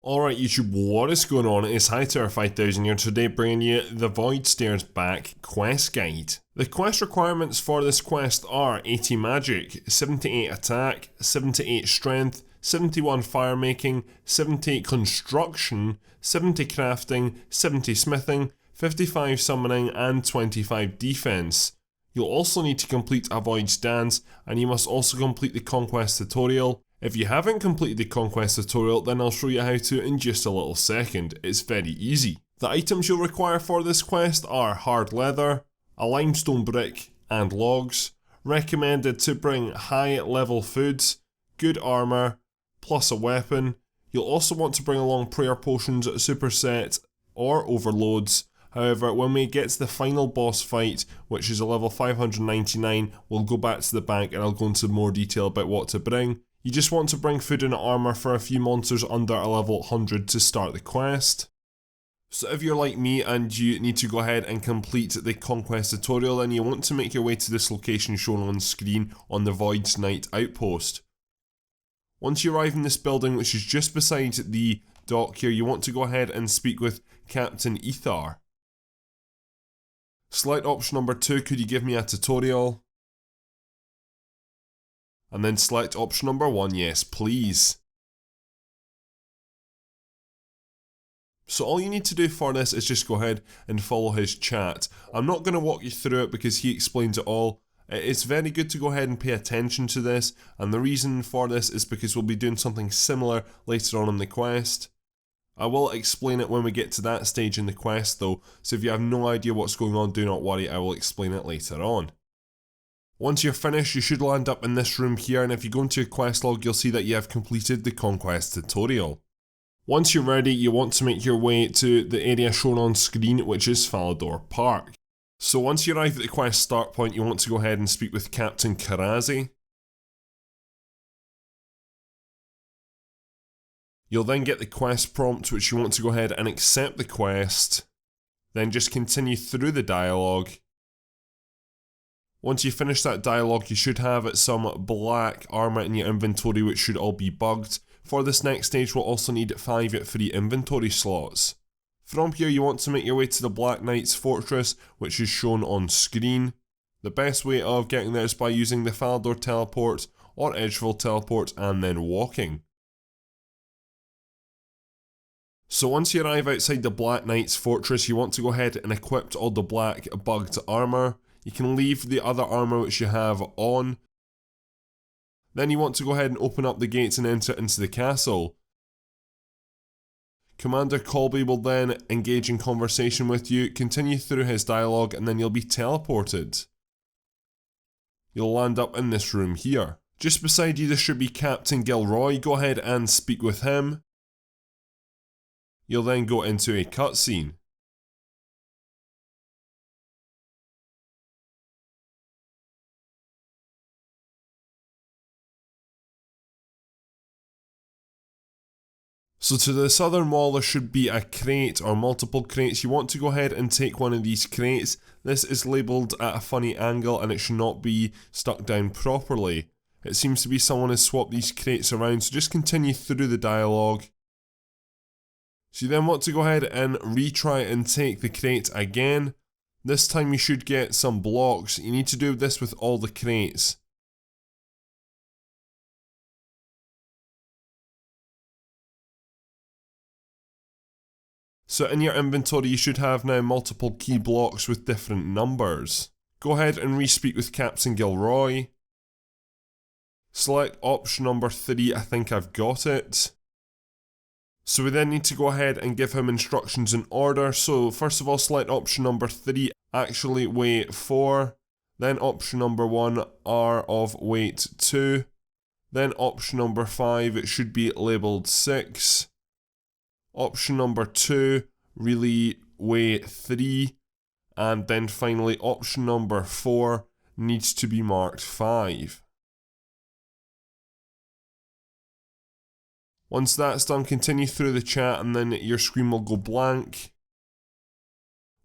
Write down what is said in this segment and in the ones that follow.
Alright YouTube, what is going on? It's Hightower5000 here, today bringing you the Void Stairs Back quest guide. The quest requirements for this quest are 80 magic, 78 attack, 78 strength, 71 firemaking, 78 construction, 70 crafting, 70 smithing, 55 summoning and 25 defense. You'll also need to complete a Void's Dance, and you must also complete the Conquest tutorial. If you haven't completed the Conquest tutorial, then I'll show you how to in just a little second. It's very easy. The items you'll require for this quest are hard leather, a limestone brick and logs. Recommended to bring high level foods, good armour, plus a weapon. You'll also want to bring along prayer potions, superset or overloads. However, when we get to the final boss fight, which is a level 599, we'll go back to the bank and I'll go into more detail about what to bring. You just want to bring food and armour for a few monsters under a level 100 to start the quest. So if you're like me and you need to go ahead and complete the Conquest tutorial, then you want to make your way to this location shown on screen on the Void's Night Outpost. Once you arrive in this building, which is just beside the dock here, you want to go ahead and speak with Captain Ethar. Select option number 2, could you give me a tutorial? And then select option number 1, yes please. So all you need to do for this is just go ahead and follow his chat. I'm not going to walk you through it because he explains it all. It's very good to go ahead and pay attention to this, and the reason for this is because we'll be doing something similar later on in the quest. I will explain it when we get to that stage in the quest though, so if you have no idea what's going on, do not worry, I will explain it later on. Once you're finished, you should land up in this room here, and if you go into your quest log, you'll see that you have completed the Conquest tutorial. Once you're ready, you want to make your way to the area shown on screen, which is Falador Park. So once you arrive at the quest start point, you want to go ahead and speak with Captain Korasi. You'll then get the quest prompt, which you want to go ahead and accept the quest, then just continue through the dialogue. Once you finish that dialogue, you should have some black armour in your inventory, which should all be bugged. For this next stage, we'll also need 5 free inventory slots. From here, you want to make your way to the Black Knight's Fortress, which is shown on screen. The best way of getting there is by using the Falador teleport or Edgeville teleport and then walking. So once you arrive outside the Black Knight's Fortress, you want to go ahead and equip all the black bugged armour. You can leave the other armour which you have on. Then you want to go ahead and open up the gates and enter into the castle. Commander Colby will then engage in conversation with you, continue through his dialogue, and then you'll be teleported. You'll land up in this room here. Just beside you there should be Captain Gilroy, go ahead and speak with him. You'll then go into a cutscene. So to the southern wall there should be a crate or multiple crates. You want to go ahead and take one of these crates. This is labelled at a funny angle and it should not be stuck down properly. It seems to be someone has swapped these crates around, so just continue through the dialogue. So you then want to go ahead and retry and take the crate again. This time you should get some blocks. You need to do this with all the crates. So in your inventory you should have now multiple key blocks with different numbers. Go ahead and re-speak with Captain Gilroy. Select option number 3, I think I've got it. So we then need to go ahead and give him instructions in order. So first of all select option number 3, actually weight 4. Then option number 1, R of weight 2. Then option number 5, it should be labelled 6. Option number 2, really weigh 3, and then finally option number 4 needs to be marked 5. Once that's done, continue through the chat and then your screen will go blank.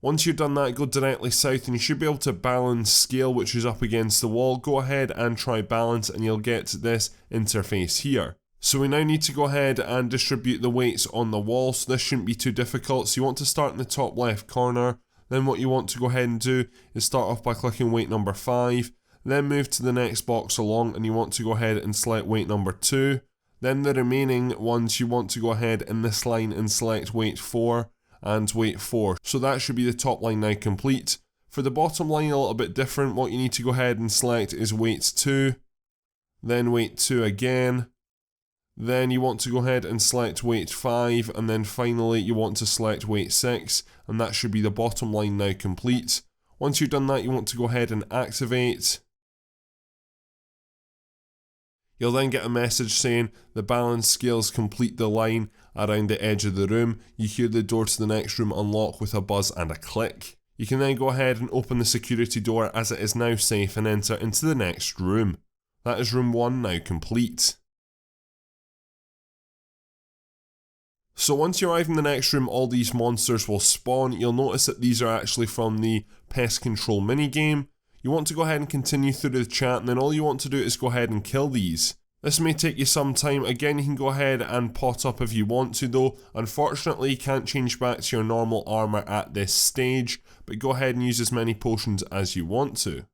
Once you've done that, go directly south and you should be able to balance scale, which is up against the wall. Go ahead and try balance and you'll get this interface here. So we now need to go ahead and distribute the weights on the wall, so this shouldn't be too difficult. So you want to start in the top left corner, then what you want to go ahead and do is start off by clicking weight number 5, then move to the next box along and you want to go ahead and select weight number 2, then the remaining ones you want to go ahead in this line and select weight 4 and weight 4. So that should be the top line now complete. For the bottom line a little bit different, what you need to go ahead and select is weight 2, then weight 2 again, then you want to go ahead and select weight 5, and then finally you want to select weight 6, and that should be the bottom line now complete. Once you've done that, you want to go ahead and activate. You'll then get a message saying the balance scales complete the line around the edge of the room. You hear the door to the next room unlock with a buzz and a click. You can then go ahead and open the security door as it is now safe and enter into the next room. That is room 1 now complete. So once you arrive in the next room, all these monsters will spawn. You'll notice that these are actually from the pest control minigame. You want to go ahead and continue through the chat, and then all you want to do is go ahead and kill these. This may take you some time. Again, you can go ahead and pot up if you want to though. Unfortunately, you can't change back to your normal armour at this stage, but go ahead and use as many potions as you want to.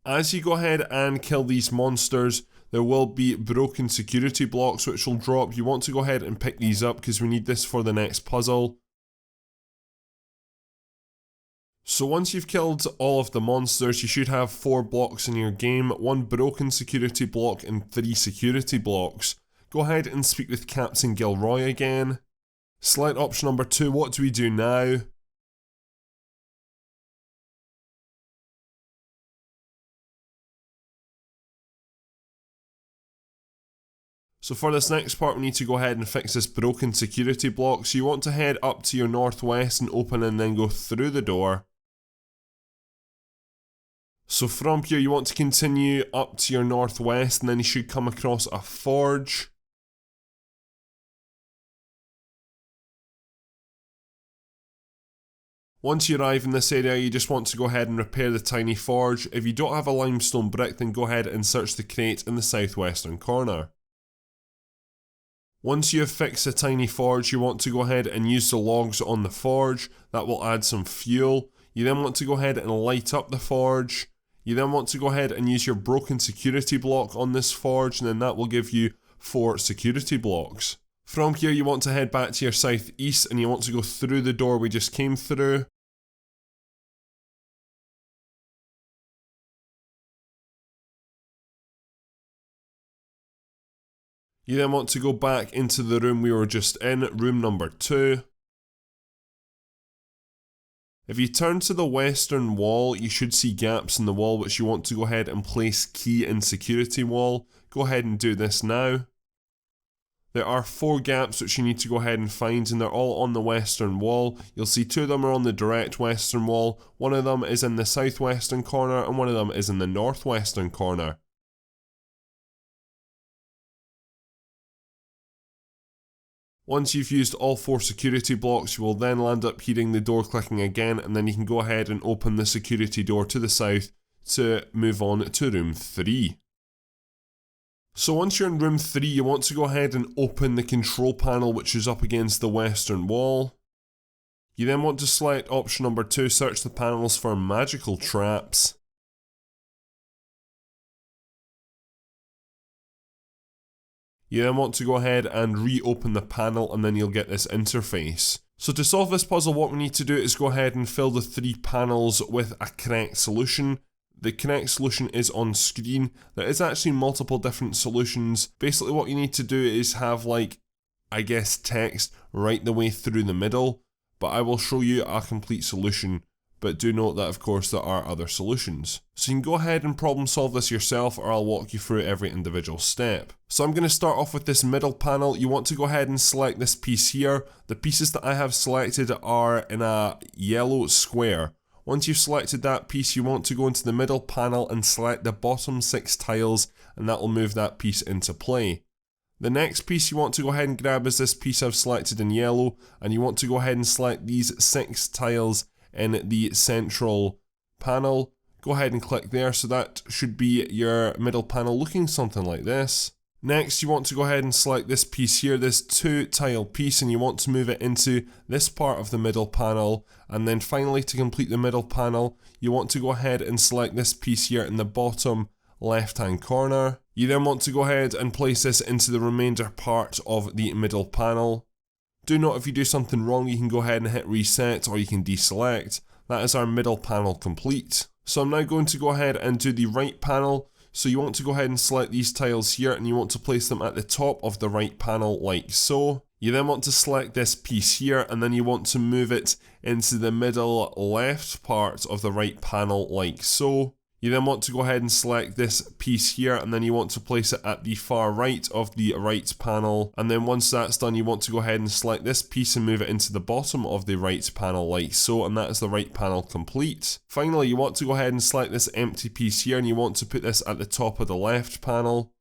As you go ahead and kill these monsters, there will be broken security blocks which will drop. You want to go ahead and pick these up because we need this for the next puzzle. So once you've killed all of the monsters, you should have 4 blocks in your game, 1 broken security block and 3 security blocks. Go ahead and speak with Captain Gilroy again. Select option number 2, what do we do now? So for this next part, we need to go ahead and fix this broken security block. So you want to head up to your northwest and open and then go through the door. So from here, you want to continue up to your northwest and then you should come across a forge. Once you arrive in this area, you just want to go ahead and repair the tiny forge. If you don't have a limestone brick, then go ahead and search the crate in the southwestern corner. Once you have fixed the tiny forge, you want to go ahead and use the logs on the forge. That will add some fuel. You then want to go ahead and light up the forge. You then want to go ahead and use your broken security block on this forge, and then that will give you 4 security blocks. From here, you want to head back to your southeast and you want to go through the door we just came through. You then want to go back into the room we were just in, room number 2. If you turn to the western wall, you should see gaps in the wall which you want to go ahead and place key in security wall. Go ahead and do this now. There are 4 gaps which you need to go ahead and find, and they're all on the western wall. You'll see 2 of them are on the direct western wall, 1 of them is in the southwestern corner, and 1 of them is in the northwestern corner. Once you've used all 4 security blocks, you will then land up hearing the door clicking again, and then you can go ahead and open the security door to the south to move on to room 3. So once you're in room 3, you want to go ahead and open the control panel which is up against the western wall. You then want to select option number 2, search the panels for magical traps. You then want to go ahead and reopen the panel and then you'll get this interface. So to solve this puzzle, what we need to do is go ahead and fill the 3 panels with a correct solution. The correct solution is on screen. There is actually multiple different solutions. Basically what you need to do is have text right the way through the middle, but I will show you a complete solution. But do note that of course there are other solutions. So you can go ahead and problem solve this yourself, or I'll walk you through every individual step. So I'm going to start off with this middle panel. You want to go ahead and select this piece here. The pieces that I have selected are in a yellow square. Once you've selected that piece, you want to go into the middle panel and select the bottom 6 tiles, and that will move that piece into play. The next piece you want to go ahead and grab is this piece I've selected in yellow, and you want to go ahead and select these 6 tiles in the central panel. Go ahead and click there, so that should be your middle panel looking something like this. Next, you want to go ahead and select this piece here, this 2-tile piece, and you want to move it into this part of the middle panel. And then finally, to complete the middle panel, you want to go ahead and select this piece here in the bottom left-hand corner. You then want to go ahead and place this into the remainder part of the middle panel. Do note, if you do something wrong, you can go ahead and hit reset, or you can deselect. That is our middle panel complete. So I'm now going to go ahead and do the right panel. So you want to go ahead and select these tiles here, and you want to place them at the top of the right panel like so. You then want to select this piece here, and then you want to move it into the middle left part of the right panel like so. You then want to go ahead and select this piece here, and then you want to place it at the far right of the right panel. And then once that's done, you want to go ahead and select this piece and move it into the bottom of the right panel like so, and that is the right panel complete. Finally, you want to go ahead and select this empty piece here, and you want to put this at the top of the left panel.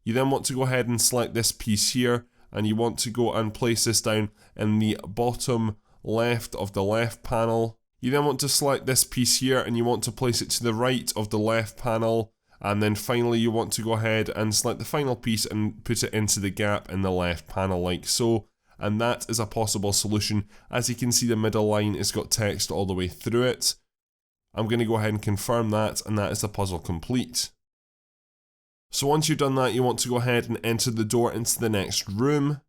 You then want to go ahead and select this piece here, and you want to go and place this down in the bottom left of the left panel. You then want to select this piece here, and you want to place it to the right of the left panel. And then finally, you want to go ahead and select the final piece and put it into the gap in the left panel like so. And that is a possible solution. As you can see, the middle line has got text all the way through it. I'm going to go ahead and confirm that, and that is the puzzle complete. So once you've done that, you want to go ahead and enter the door into the next room.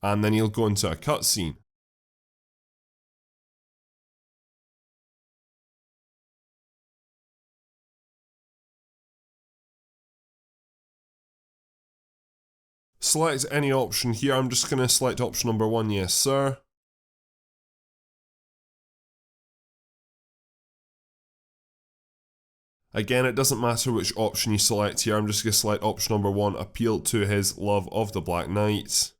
And then you'll go into a cutscene. Select any option here. I'm just going to select option number 1, yes sir. Again, it doesn't matter which option you select here. I'm just going to select option number 1, appeal to his love of the Black Knight.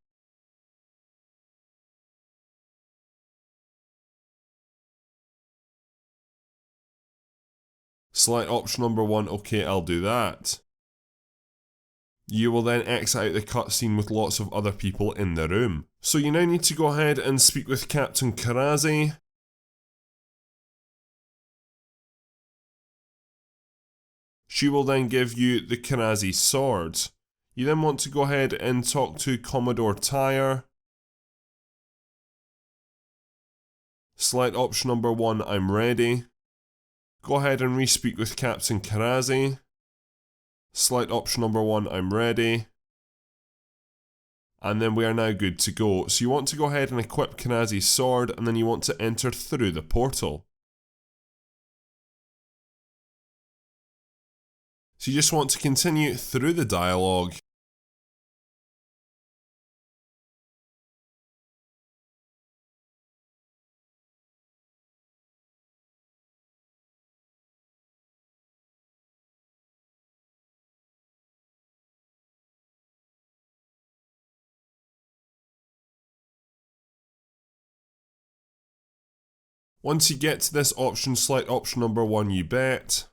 Select option number 1, okay, I'll do that. You will then exit out the cutscene with lots of other people in the room. So you now need to go ahead and speak with Captain Korasi. She will then give you the Korasi sword. You then want to go ahead and talk to Commodore Tyre. Select option number 1, I'm ready. Go ahead and re-speak with Captain Korasi. Select option number 1, I'm ready. And then we are now good to go. So you want to go ahead and equip Korasi's sword, and then you want to enter through the portal. So you just want to continue through the dialogue. Once you get to this option, select option number 1, you bet.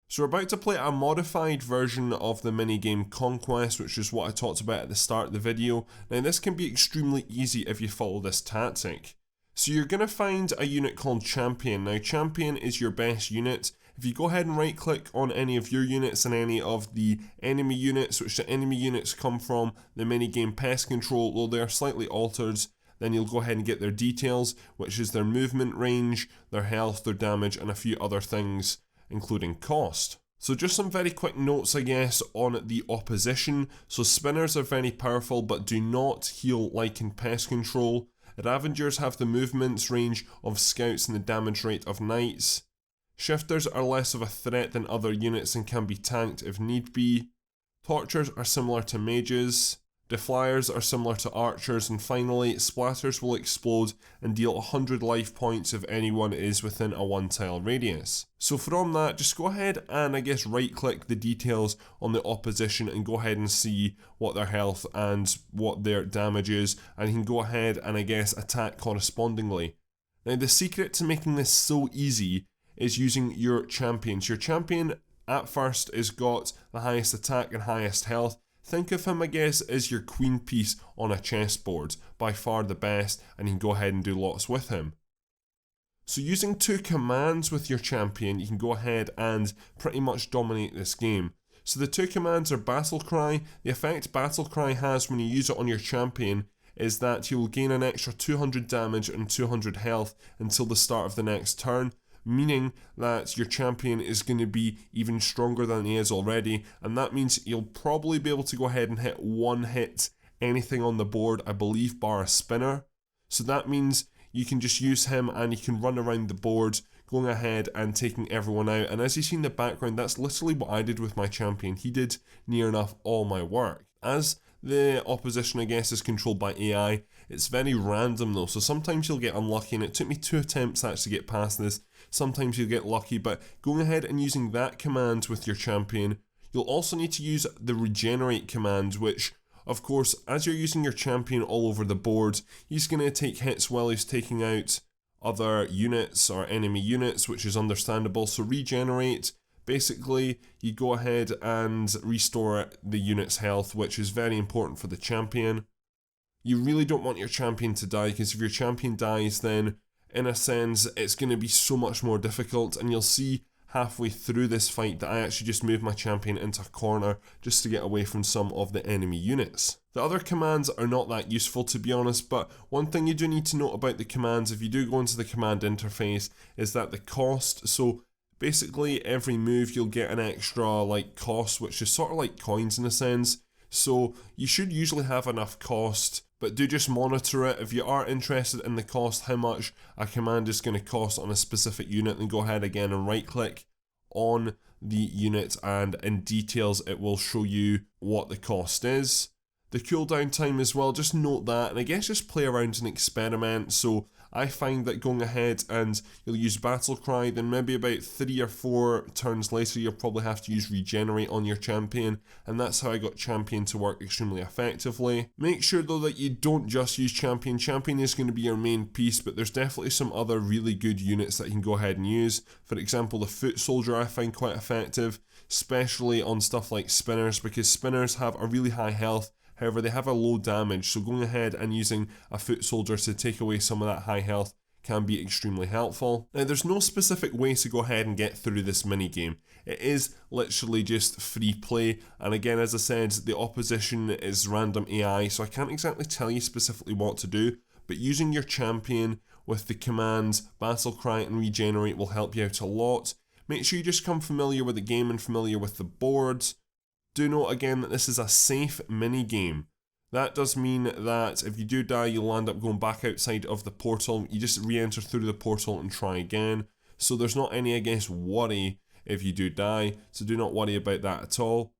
So we're about to play a modified version of the minigame Conquest, which is what I talked about at the start of the video. Now this can be extremely easy if you follow this tactic. So you're going to find a unit called Champion. Now Champion is your best unit. If you go ahead and right click on any of your units and any of the enemy units, which the enemy units come from the minigame Pest Control, though they are slightly altered, then you'll go ahead and get their details, which is their movement range, their health, their damage, and a few other things, including cost. So just some very quick notes, I guess, on the opposition. So spinners are very powerful but do not heal like in Pest Control. Ravengers have the movements range of scouts and the damage rate of knights. Shifters are less of a threat than other units and can be tanked if need be. Torchers are similar to mages. Deflyers are similar to archers, and finally, splatters will explode and deal 100 life points if anyone is within a 1-tile radius. So from that, just go ahead and I guess right click the details on the opposition and go ahead and see what their health and what their damage is, and you can go ahead and I guess attack correspondingly. Now the secret to making this so easy is using your champions. Your champion at first is got the highest attack and highest health. Think of him, I guess, as your queen piece on a chessboard, by far the best, and you can go ahead and do lots with him. So using 2 commands with your champion, you can go ahead and pretty much dominate this game. So the 2 commands are Battle Cry. The effect Battle Cry has when you use it on your champion is that you will gain an extra 200 damage and 200 health until the start of the next turn, meaning that your champion is going to be even stronger than he is already, and that means you'll probably be able to go ahead and hit one hit anything on the board, I believe, bar a spinner. So that means you can just use him and you can run around the board going ahead and taking everyone out. And as you see in the background, that's literally what I did with my champion. He did near enough all my work. As the opposition, I guess, is controlled by AI, it's very random though, so sometimes you'll get unlucky, and it took me 2 attempts to actually get past this. Sometimes you'll get lucky, but going ahead and using that command with your champion, you'll also need to use the regenerate command, which, of course, as you're using your champion all over the board, he's going to take hits while he's taking out other units or enemy units, which is understandable. So regenerate, basically you go ahead and restore the unit's health, which is very important for the champion. You really don't want your champion to die, because if your champion dies, then in a sense it's going to be so much more difficult, and you'll see halfway through this fight that I actually just moved my champion into a corner just to get away from some of the enemy units. The other commands are not that useful, to be honest, but one thing you do need to note about the commands if you do go into the command interface is that the cost, so basically every move you'll get an extra like cost, which is sort of like coins in a sense, so you should usually have enough cost, but do just monitor it. If you are interested in the cost, how much a command is going to cost on a specific unit, then go ahead again and right click on the unit, and in details it will show you what the cost is. The cooldown time as well, just note that, and I guess just play around and experiment. So I find that going ahead and you'll use Battle Cry, then maybe about 3 or 4 turns later you'll probably have to use Regenerate on your champion, and that's how I got Champion to work extremely effectively. Make sure though that you don't just use Champion. Champion is going to be your main piece, but there's definitely some other really good units that you can go ahead and use. For example, the Foot Soldier I find quite effective, especially on stuff like Spinners, because Spinners have a really high health. However, they have a low damage, so going ahead and using a Foot Soldier to take away some of that high health can be extremely helpful. Now, there's no specific way to go ahead and get through this minigame. It is literally just free play, and again, as I said, the opposition is random AI, so I can't exactly tell you specifically what to do, but using your champion with the commands Battle Cry and Regenerate will help you out a lot. Make sure you just become familiar with the game and familiar with the boards. Do note again that this is a safe mini game. That does mean that if you do die, you'll end up going back outside of the portal. You just re-enter through the portal and try again. So there's not any, I guess, worry if you do die. So do not worry about that at all.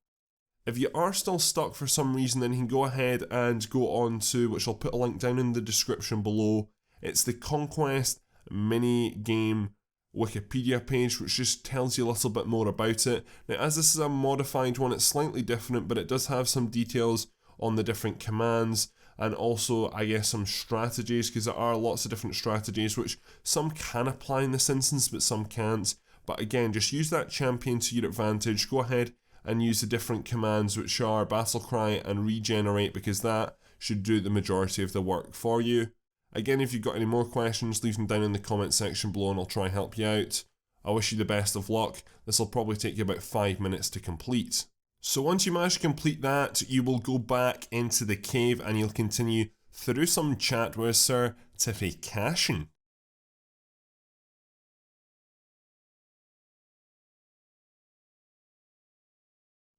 If you are still stuck for some reason, then you can go ahead and go on to, which I'll put a link down in the description below. It's the Conquest mini game Wikipedia page, which just tells you a little bit more about it. Now, as this is a modified one, it's slightly different, but it does have some details on the different commands, and also, I guess, some strategies, because there are lots of different strategies, which some can apply in this instance, but some can't. But again, just use that champion to your advantage. Go ahead and use the different commands, which are Battle Cry and Regenerate, because that should do the majority of the work for you. Again, if you've got any more questions, leave them down in the comment section below and I'll try and help you out. I wish you the best of luck. This will probably take you about 5 minutes to complete. So once you manage to complete that, you will go back into the cave and you'll continue through some chat with Sir Tiffy.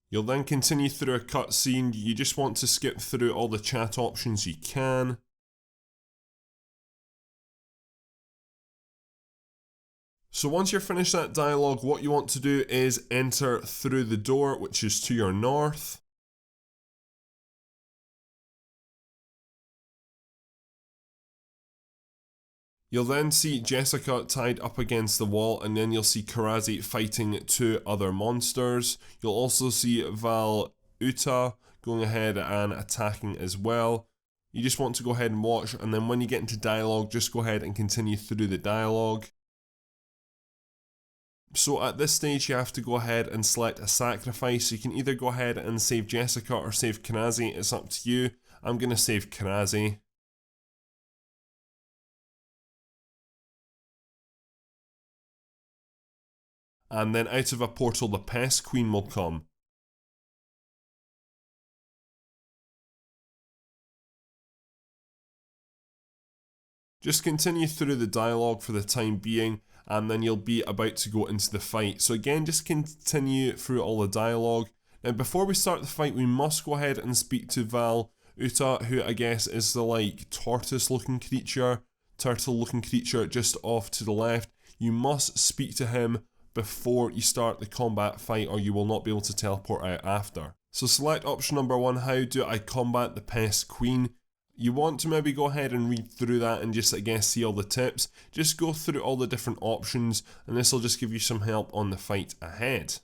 You'll then continue through a cutscene. You just want to skip through all the chat options you can. So once you're finished that dialogue, what you want to do is enter through the door, which is to your north. You'll then see Jessica tied up against the wall, and then you'll see Korasi fighting 2 other monsters. You'll also see Uta going ahead and attacking as well. You just want to go ahead and watch, and then when you get into dialogue, just go ahead and continue through the dialogue. So at this stage you have to go ahead and select a sacrifice. You can either go ahead and save Jessica or save Korasi, it's up to you. I'm going to save Korasi. and then out of a portal the Pest Queen will come. Just continue through the dialogue for the time being, and then you'll be about to go into the fight. So again, just continue through all the dialogue. Now before we start the fight, we must go ahead and speak to Val Uta, who I guess is the like tortoise looking creature, turtle looking creature just off to the left. You must speak to him before you start the combat fight, or you will not be able to teleport out after. So select option number 1, how do I combat the Pest Queen? You want to maybe go ahead and read through that and just I guess see all the tips. Just go through all the different options, and this will just give you some help on the fight ahead.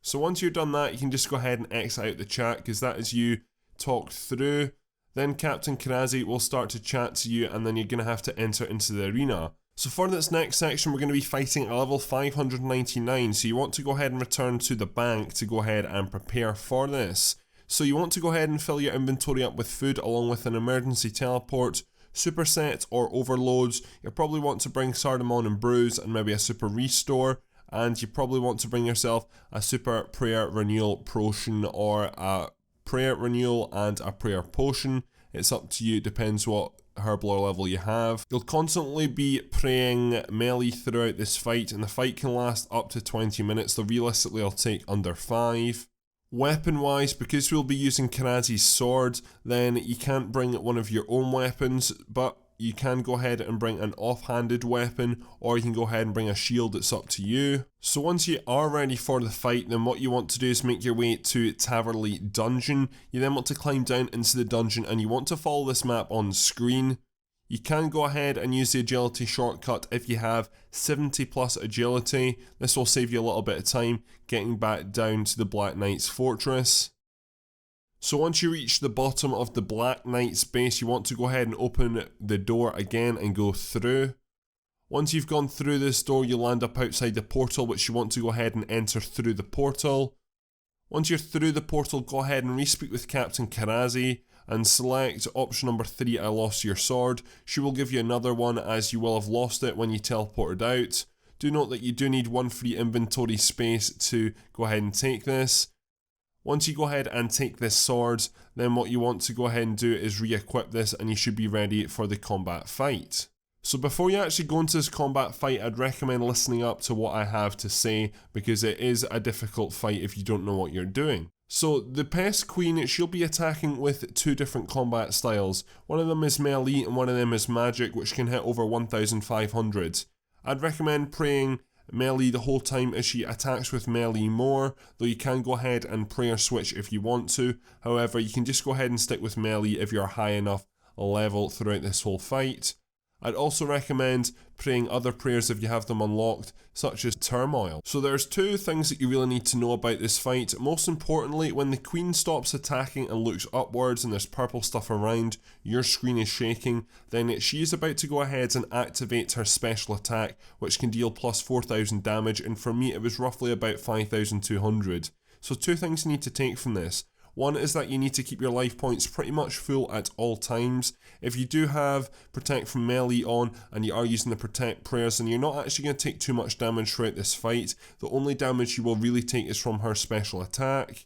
So once you're done that, you can just go ahead and exit out the chat, because that is you talked through. Then Captain Korasi will start to chat to you, and then you're going to have to enter into the arena. So for this next section, we're going to be fighting at level 599, so you want to go ahead and return to the bank to go ahead and prepare for this. So you want to go ahead and fill your inventory up with food along with an emergency teleport, superset or overloads. You'll probably want to bring Sardamon and Brews and maybe a super restore, and you probably want to bring yourself a super prayer renewal potion or a prayer renewal and a prayer potion. It's up to you, it depends what herb lore level you have. You'll constantly be praying melee throughout this fight, and the fight can last up to 20 minutes, so realistically it'll take under 5. Weapon wise, because we'll be using Korasi's sword, then you can't bring one of your own weapons, but you can go ahead and bring an offhanded weapon, or you can go ahead and bring a shield, it's up to you. So once you are ready for the fight, then what you want to do is make your way to Taverley Dungeon. You then want to climb down into the dungeon, and you want to follow this map on screen. You can go ahead and use the agility shortcut if you have 70 plus agility. This will save you a little bit of time getting back down to the Black Knight's fortress. So once you reach the bottom of the Black Knight's base, you want to go ahead and open the door again and go through. Once you've gone through this door, you'll land up outside the portal, which you want to go ahead and enter through the portal. Once you're through the portal, go ahead and re-speak with Captain Korasi and select option number 3, I lost your sword. She will give you another one, as you will have lost it when you teleported out. Do note that you do need 1 free inventory space to go ahead and take this. Once you go ahead and take this sword, then what you want to go ahead and do is re-equip this, and you should be ready for the combat fight. So before you actually go into this combat fight, I'd recommend listening up to what I have to say, because it is a difficult fight if you don't know what you're doing. So the Pest Queen, she'll be attacking with 2 different combat styles. One of them is melee and one of them is magic, which can hit over 1500. I'd recommend praying melee the whole time as she attacks with melee more, though you can go ahead and prayer switch if you want to. However, you can just go ahead and stick with melee if you're high enough level throughout this whole fight. I'd also recommend praying other prayers if you have them unlocked, such as Turmoil. So there's 2 things that you really need to know about this fight. Most importantly, when the Queen stops attacking and looks upwards and there's purple stuff around, your screen is shaking, then she is about to go ahead and activate her special attack, which can deal plus 4000 damage, and for me it was roughly about 5200. So 2 things you need to take from this. One is that you need to keep your life points pretty much full at all times. If you do have Protect from melee on and you are using the Protect prayers, then you're not actually going to take too much damage throughout this fight. The only damage you will really take is from her special attack.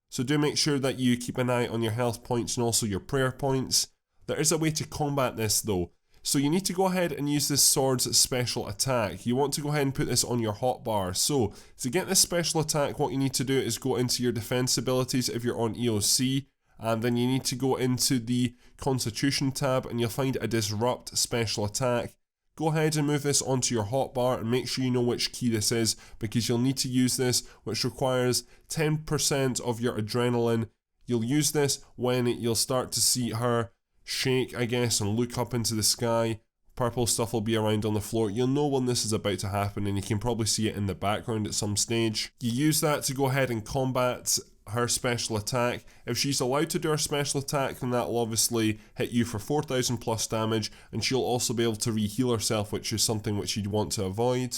So do make sure that you keep an eye on your health points and also your prayer points. There is a way to combat this though. So you need to go ahead and use this sword's special attack. You want to go ahead and put this on your hotbar. So to get this special attack, what you need to do is go into your defense abilities if you're on EOC, and then you need to go into the Constitution tab and you'll find a Disrupt special attack. Go ahead and move this onto your hotbar and make sure you know which key this is, because you'll need to use this, which requires 10% of your adrenaline. You'll use this when you'll start to see her shake, I guess, and look up into the sky. Purple stuff will be around on the floor. You'll know when this is about to happen, and you can probably see it in the background at some stage. You use that to go ahead and combat her special attack. If she's allowed to do her special attack, then that will obviously hit you for 4000 plus damage, and she'll also be able to re-heal herself, which is something which you'd want to avoid.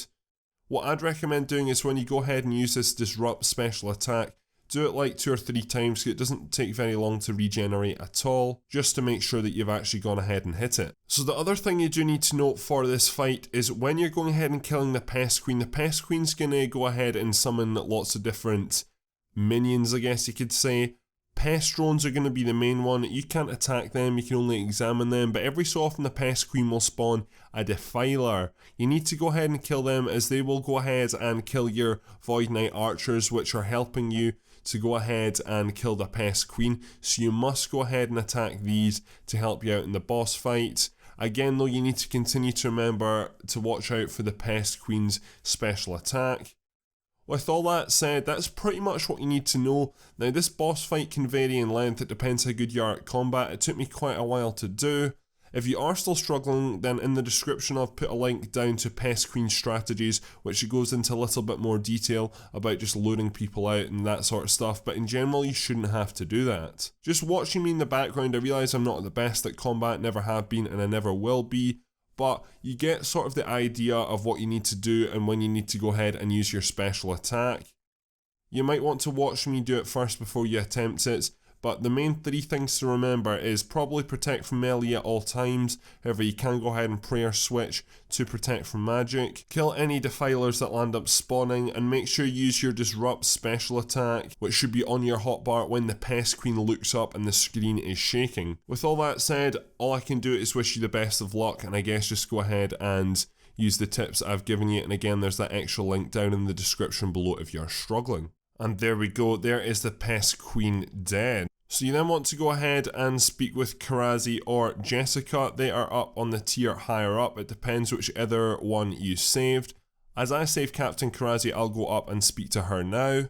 What I'd recommend doing is when you go ahead and use this Disrupt special attack, Do it like 2 or 3 times because it doesn't take very long to regenerate at all, just to make sure that you've actually gone ahead and hit it. So the other thing you do need to note for this fight is when you're going ahead and killing the Pest Queen's going to go ahead and summon lots of different minions, I guess you could say. Pest drones are going to be the main one. You can't attack them, you can only examine them, but every so often the Pest Queen will spawn a Defiler. You need to go ahead and kill them, as they will go ahead and kill your Void Knight archers, which are helping you to go ahead and kill the Pest Queen. So you must go ahead and attack these to help you out in the boss fight. Again though, you need to continue to remember to watch out for the Pest Queen's special attack. With all that said, that's pretty much what you need to know. Now this boss fight can vary in length, it depends how good you are at combat. It took me quite a while to do. If you are still struggling, then in the description I've put a link down to Pest Queen strategies, which goes into a little bit more detail about just luring people out and that sort of stuff, but in general you shouldn't have to do that. Just watching me in the background, I realise I'm not the best at combat, never have been and I never will be, but you get sort of the idea of what you need to do and when you need to go ahead and use your special attack. You might want to watch me do it first before you attempt it, but the main 3 things to remember is probably protect from melee at all times. However, you can go ahead and prayer switch to protect from magic. Kill any defilers that land up spawning, and make sure you use your disrupt special attack, which should be on your hotbar when the Pest Queen looks up and the screen is shaking. With all that said, all I can do is wish you the best of luck, and I guess just go ahead and use the tips I've given you, and again there's that extra link down in the description below if you're struggling. And there we go, there is the Pest Queen dead. So you then want to go ahead and speak with Korasi or Jessica. They are up on the tier higher up, it depends whichever one you saved. As I saved Captain Korasi, I'll go up and speak to her now.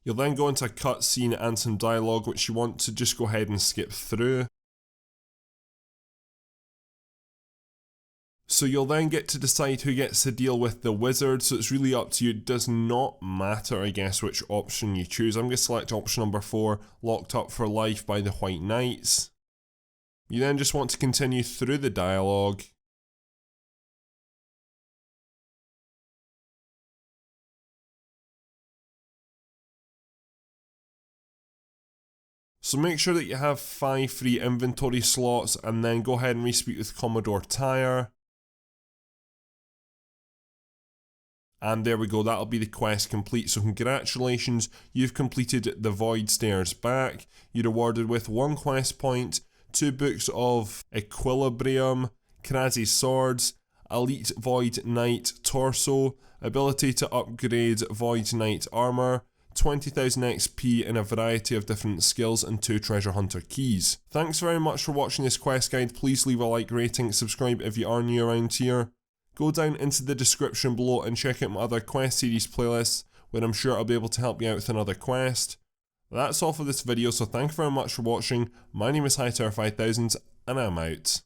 You'll then go into a cutscene and some dialogue which you want to just go ahead and skip through. So you'll then get to decide who gets to deal with the wizard, so it's really up to you. It does not matter, I guess, which option you choose. I'm going to select option number 4, locked up for life by the White Knights. You then just want to continue through the dialogue. So make sure that you have 5 free inventory slots, and then go ahead and re-speak with Commodore Tyre. And there we go, that'll be the quest complete. So congratulations, you've completed the Void Stairs back. You're rewarded with 1 quest point, 2 books of Equilibrium, Korasi's swords, Elite Void Knight torso, ability to upgrade Void Knight armour, 20,000 XP in a variety of different skills, and 2 treasure hunter keys. Thanks very much for watching this quest guide. Please leave a like rating, subscribe if you are new around here. Go down into the description below and check out my other quest series playlists, where I'm sure I'll be able to help you out with another quest. That's all for this video, so thank you very much for watching. My name is Hightower5000 and I'm out.